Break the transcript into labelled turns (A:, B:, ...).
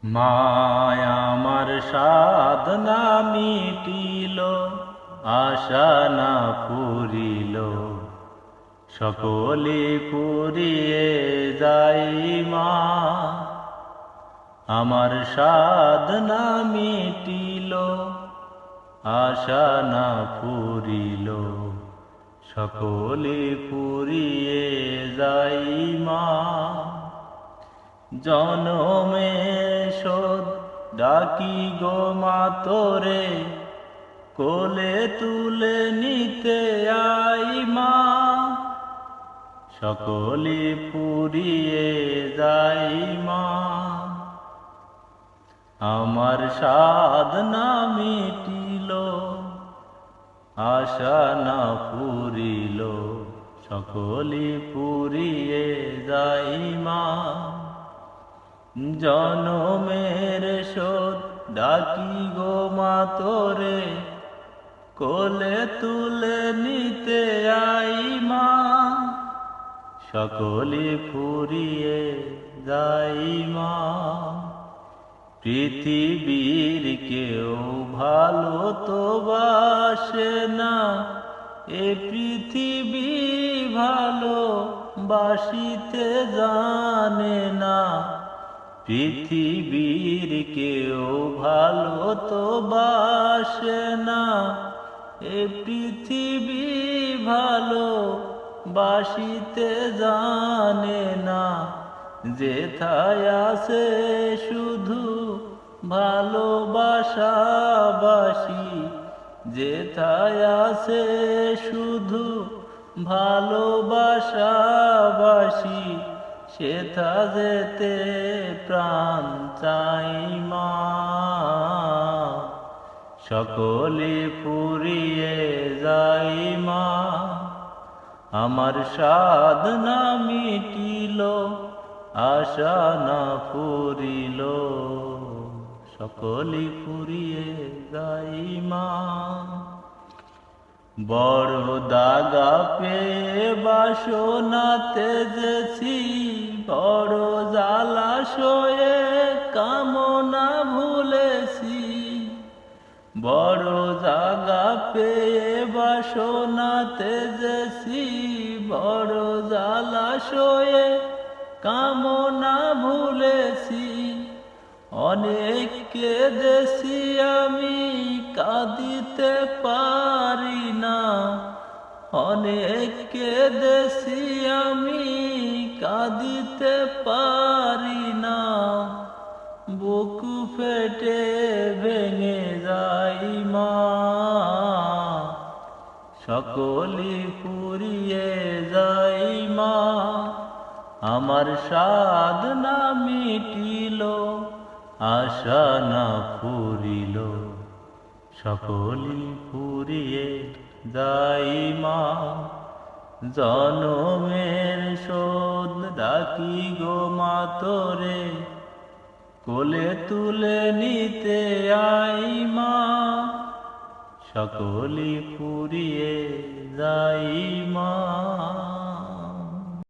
A: মায় আমার সাধনা মিটিল, আশা না পুরিল, সকলে পুরিয়ে যাই মা। আমার সাধনা মিটিল, আশা না পুরিল, সকলে পুরিয়ে যাই মা। জনমের শোধ ডাকি গো মা তোরে, কোলে তুলে নিতে আই মা। সকলে পুরিয়ে যাই মা। আমার সাধনা মিটিল, আশা না পুরিল, সকলে পুরিয়ে যাই মা। জনমের শোধ ডাকি গো মা তোরে, কোলে তুলে নিতে আই মা। সকলে পুরিয়ে যাই মা। পৃথিবীর কেউ ভালো তো বাসে না, এ পৃথিবী ভালো বাসিতে জানে না। পৃথিবীর কেউ ভালো তো বাসে না, এ পৃথিবী ভালো বাসিতে জানে না। যেথায় আছে শুধু ভালোবাসাবাসি, যেথায় আছে শুধু ভালোবাসাবাসি, সেথা যেতে প্রাণ চাই মা। সকলে পুরিয়ে যাই মা। আমার সাধনা মিটিল, আশা না পুরিল, সকলে পুরিয়ে যাই মা। বড় দাগা পেয়ে বাসনাতে যেছি, বড় জালাশয়ে কামনা ভুলেছি। বড় জাগা পেয়ে বাসনাতে যেছি, বড় জালাশয়ে কামনা ভুলেছি। অনেক কেঁদেছি আমি কাঁদিতে পারি না, অনেক কেঁদেছি আমি কাঁদিতে পারি না। বুক ফেটে ভেঙে যাই মা। সকলে পুরিয়ে যাই মা। আমার সাধনা মিটিল, আশা না পুরিল, সকলে পুরিয়ে যাই মা। জনমের শোধ ডাকি গো মা তোরে, কোলে তুলে নিতে আই মা। সকলে পুরিয়ে যাই মা।